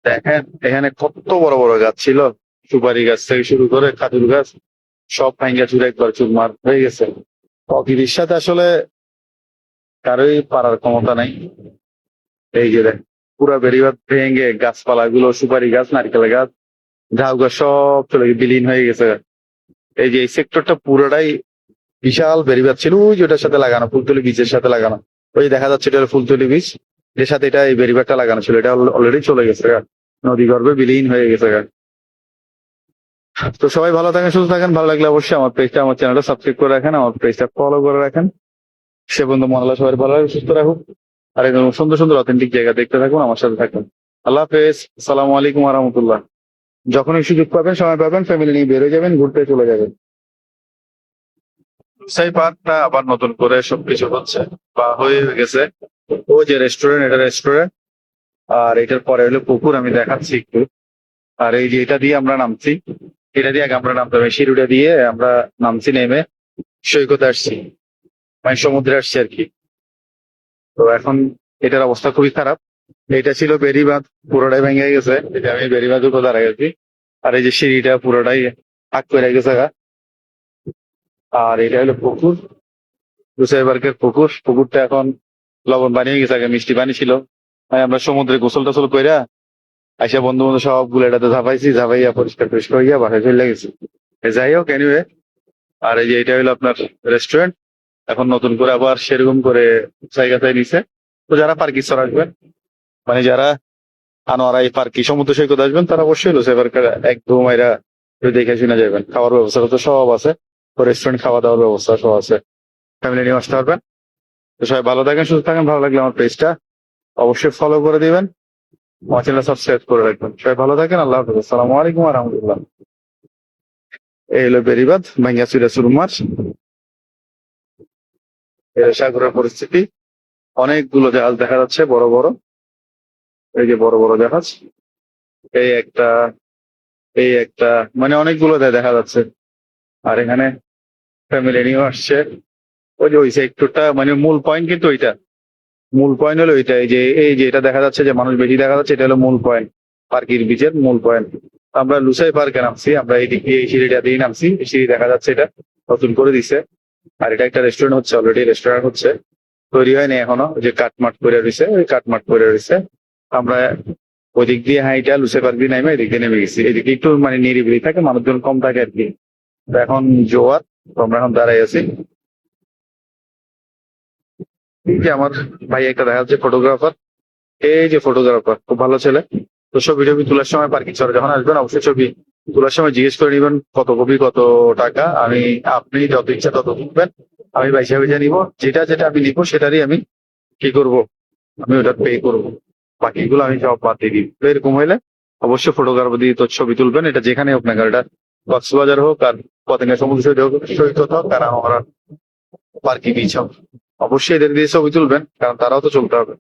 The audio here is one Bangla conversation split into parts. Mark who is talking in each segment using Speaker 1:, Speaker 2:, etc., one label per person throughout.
Speaker 1: দেখেন এখানে কত বড় বড় গাছ ছিল, সুপারি গাছ থেকে শুরু করে খাজুর গাছ, সব ভাঙ্গা চুরে একবার চুরমার হয়ে গেছে। প্রকৃতির সাথে আসলে কারোই পারার ক্ষমতা নাই। এই যে দেখ, পুরা বেড়িবাঁধ ভেঙে গাছপালা গুলো, সুপারি গাছ, নারকেল গাছ, ঝাউ গাছ সব চলে গিয়ে বিলীন হয়ে গেছে। এই যে এই সেক্টরটা পুরোটাই বিশাল বেড়িবাঁধ ছিল, ওই যে ওটার সাথে লাগানো, ফুলতলি বীজের সাথে লাগানো। ওই দেখা যাচ্ছে এটা হলো ফুলতলি বীজ, এর সাথে এটা এই বেড়িবাঁধটা লাগানো ছিল, এটা অলরেডি চলে গেছে গা, নদী গর্ভে বিলীন হয়ে গেছে গা। তো সবাই ভালো থাকেন, সুস্থ থাকেন। ভালো লাগলে অবশ্যই আমার পেজটা, আমার চ্যানেলটা সাবস্ক্রাইব করে রাখেন, আমার পেজটা ফলো করে রাখেন। সে বন্ধু মনে সবাই ভালো রাখুন, সুস্থ রাখুন। আর এরকম সুন্দর সুন্দর অথেন্টিক জায়গা দেখতে থাকুন, আমার সাথে থাকুন। আল্লাহ হাফেজ, আসসালামু আলাইকুম রহমতুল্লাহ। যখনই সুযোগ পাবেন, সময় পাবেন, ফ্যামিলি নিয়ে বেরোয় যাবেন, ঘুরতে চলে যাবেন। সেই পার্কটা আবার নতুন করে সবকিছু হচ্ছে বা হয়ে গেছে। ওই যে রেস্টুরেন্ট, এটা রেস্টুরেন্ট, আর এটার পরে হলো পুকুর, আমি দেখাচ্ছি একটু। আর এই যে এটা দিয়ে আমরা নামছি, এটা দিয়ে আগে আমরা নামতে হবে, সিঁড়িটা দিয়ে আমরা নামছি, নেমে সৈকতে আসছি, মানে সমুদ্রে আসছি আর কি। তো এখন এটার অবস্থা খুবই খারাপ। এটা ছিল বেড়িবাঁধ, পুরোটাই ভেঙে গেছে, এটা আমি বেড়িবাঁধের উপর দাঁড়ায় গেছি। আর এই যে সিঁড়িটা পুরোটাই আগ করে গেছে গা। আর এটা হলো পুকুর, দুসাই পার্কের পুকুর। পুকুরটা এখন লবণ বানিয়ে গেছে, আগে মিষ্টি পানি ছিল। তাই আমরা সমুদ্রে গোসল টোসল কইরা আইসা বন্ধু বন্ধু সব গুলো এটাতে ঝাপাইছি, ঝাপাইয়া পরিষ্কার টরিষ্কার হইয়া বাসায় চলে গেছি। যাই হোক, এনিওয়ে। আর এই যে এটা হলো আপনার রেস্টুরেন্ট, এখন নতুন করে আবার সেরকম করে জায়গাটায় নিছে। তো যারা পার্কিস্তর আসবেন, মানে যারা আনোয়ারা এই পার্কি সমুদ্র সৈকত আসবেন, তারা অবশ্যই লোসে পার্কের একদম এরা দেখে শুনে যাবেন। খাওয়ার ব্যবস্থা তো সব আছে, রেস্টুরেন্ট, খাওয়া দাওয়ার ব্যবস্থা সব আছে, ফ্যামিলি নিয়ে আসতে পারবেন। তো সবাই ভালো থাকেন, সুস্থ থাকেন। ভালো লাগলে আমার পেজটা অবশ্যই ফলো করে দিবেন, আমার চ্যানেল সাবস্ক্রাইব করে রাখবেন। সবাই ভালো থাকেন, আল্লাহ হাফিজ, আসসালামু আলাইকুম রহমতুল্লাহ। এই হলো বেড়িবাঁধ ভাঙ্গিয়াচুরা সুরমার, সাগরের পরিস্থিতি। অনেকগুলো জাহাজ দেখা যাচ্ছে, বড় বড়, এই যে বড় বড় জাহাজ, এই একটা, এই একটা, মানে অনেকগুলো দেখা যাচ্ছে। আর এখানে ফ্যামিলি নিয়েও আসছে। ওই যে ওই সেক্টরটা, মানে মূল পয়েন্ট কিন্তু ওইটা, মূল পয়েন্ট হলো ওইটা। এই যে এটা দেখা যাচ্ছে যে মানুষ বেশি দেখা যাচ্ছে, এটা হলো মূল পয়েন্ট, পার্কির বিচের মূল পয়েন্ট। আমরা লুসাই পার্কে নামছি, আমরা এই দিক দিয়ে এই সিঁড়িটা দিয়ে নামছি, এই সিঁড়ি দেখা যাচ্ছে, এটা নতুন করে দিছে। আর এটা একটা রেস্টুরেন্ট হচ্ছে, অলরেডি রেস্টুরেন্ট হচ্ছে, তৈরি হয়নি এখনো, ওই যে কাঠমাট করে রয়েছে, ওই কাঠমাট করে রয়েছে। আমরা ওই দিক দিয়ে হাইটা লুসাই পার্ক দিয়ে নেমে এদিক দিয়ে নেমে গেছি। এদিকে একটু মানে নিরিবিলি থাকে, মানুষজন কম থাকে আর কি। তো এখন জোয়ার, তো আমরা এখন দাঁড়াই আছি। এই যে আমার ভাই একটা দেখা যাচ্ছে, ফটোগ্রাফার, এই যে ফটোগ্রাফার, খুব ভালো ছেলে। তো ছবি টবি তোলার সময় পার্কিং চলে যখন আসবেন, অবশ্যই ছবি তোলার সময় জিজ্ঞেস করে নিবেন কত কপি কত টাকা। আপনি যত ইচ্ছা তত তুলবেন, আমি পয়সা ভেজা নিবো, যেটা যেটা আমি নিবো সেটারই আমি কি করব, আমি ওটা পে করবো। বাকিগুলো আমি সব বাদ দিয়ে দিই। তো এরকম হইলে অবশ্যই ফটোগ্রাফার দিয়ে তো ছবি তুলবেন, এটা যেখানে হোক না কেন, এটা কক্সবাজার হোক আর পতেঙ্গা সমুদ্র সৈকত হোক, আর আমার পার্কি বিচ হোক, অবশ্যই এদের দিয়ে ছবি তুলবেন, কারণ তারাও তো চলতে হবে।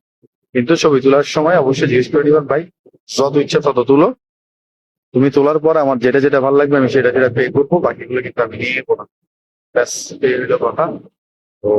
Speaker 1: কিন্তু ছবি তোলার সময় অবশ্যই জিজ্ঞেস করে নিবেন, ভাই যত ইচ্ছা তত তুলো, তুমি তোলার পর আমার যেটা যেটা ভালো লাগবে আমি সেটা সেটা পে করবো, বাকিগুলো কিন্তু আমি নিয়ে নেবো না। ব্যাস, এই হলো কথা। তো